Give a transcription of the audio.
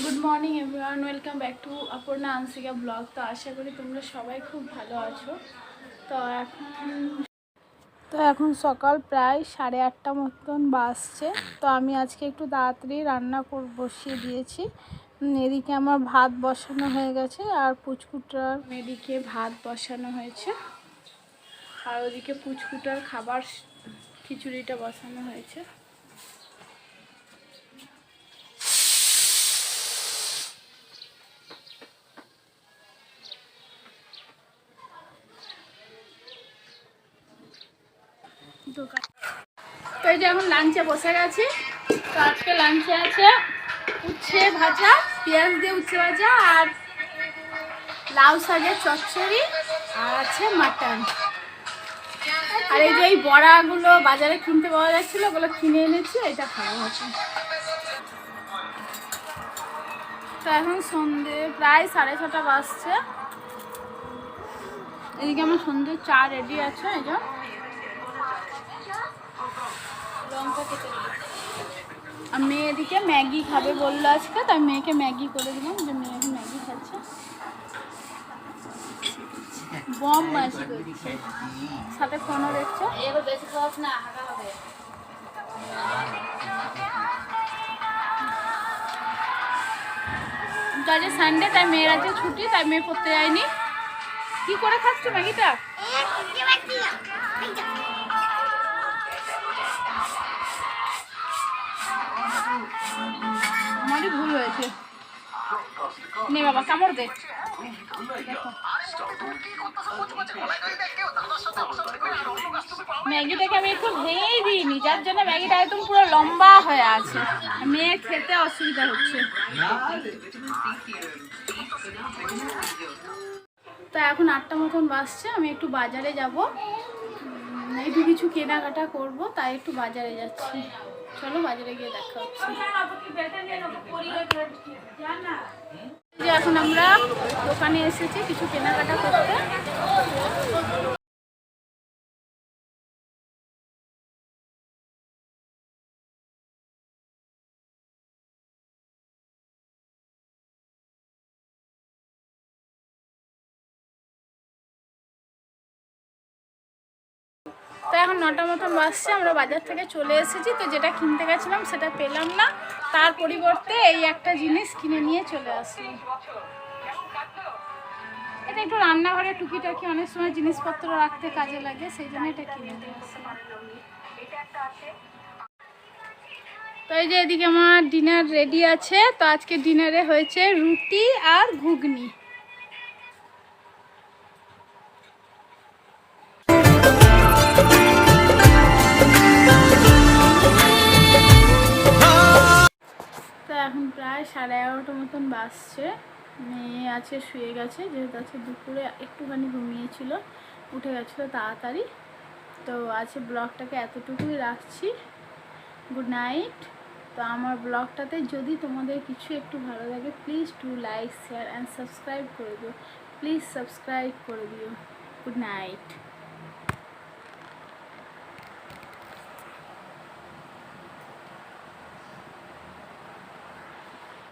Good morning everyone, welcome back to Aparna Anshika blog. তো আশা করি তোমরা সবাই খুব ভালো আছো। তো এখন সকাল প্রায় 8:30 মতন বাজছে। তো আমি আজকে একটু তাড়াতাড়ি রান্না বসিয়ে দিয়েছি। এদিকে আমার ভাত বসানো হয়ে গেছে, আর পুচকুটার এদিকে ভাত বসানো হয়েছে, আর ওদিকে পুচকুটার খাবার খিচুড়িটা বসানো হয়েছে। তো এই যে এখন লাঞ্চে বসে গেছি। তো আজকে লাঞ্চে আছে উচ্ছে ভাজা, পেঁয়াজ দিয়ে উচ্ছে ভাজা, আর লাউ শাকের চচ্চড়ি, আর আছে মাটন। আর এই যে এই বড়াগুলো বাজারে কিনতে পাওয়া যাচ্ছিল, ওগুলো কিনে এনেছি, এটা খাওয়া হচ্ছে। তো এখন সন্ধ্যে প্রায় 6:30 বাজছে। এদিকে আমার সন্ধ্যে চা রেডি আছে। এই যে লঙ্কা কেটে আর মেয়ে এদিকে ম্যাগি খাবে বললো আজকে, তাই মেয়েকে ম্যাগি করে দিলাম। যে মেয়ে এখন ম্যাগি খাচ্ছে, বম মাছি করছে, সাথে ফোনও দেখছে। এবার বেশি খাওয়াস না, হাঁকা হবে। আজকে সানডে, তাই মেয়ের আছে ছুটি, তাই মেয়ে পড়তে যায়নি। কি করে খাচ্ছো ম্যাগিটা? আমারই ভুল হয়েছে। নে বাবা, কামড় দে। ম্যাগিটাকে আমি একটু ভেঙেই দিইনি, যার জন্য ম্যাগিটা একদম পুরো লম্বা হয়ে আছে। মেয়ের খেতে অসুবিধা হচ্ছে। তো এখন 8টা মতন বাজছে, আমি একটু বাজারে যাব, একটু কিছু কেনাকাটা করব, তাই একটু বাজারে যাচ্ছি। চলো বাজারে গিয়ে দেখা হচ্ছে। এখন আমরা দোকানে এসেছি কিছু কেনাকাটা করতে। তো এখন 9টা মতন বাজছে, আমরা বাজার থেকে চলে এসেছি। তো যেটা কিনতে গেছিলাম সেটা পেলাম না, তার পরিবর্তে এই একটা জিনিস কিনে নিয়ে চলে আসলাম। এটা একটু রান্নাঘরে টুকিটাকি অনেক সময় জিনিসপত্র রাখতে কাজে লাগে, সেই জন্য এটা কিনে নিয়ে আসলাম। তো এই যে এদিকে আমার ডিনার রেডি আছে। তো আজকে ডিনারে হয়েছে রুটি আর ঘুগনি। তো এখন প্রায় 11:30 মতন বাজছে। মেয়ে আছে শুয়ে গেছে, যেহেতু আছে দুপুরে একটুখানি ঘুমিয়েছিল, উঠে গেছিলো তাড়াতাড়ি। তো আছে ব্লগটাকে এতটুকুই রাখছি। Good night. তো আমার ব্লগটাতে যদি তোমাদের কিছু একটু ভালো লাগে, please do like, share and subscribe করে দিও। প্লিজ সাবস্ক্রাইব করে দিও। Good night.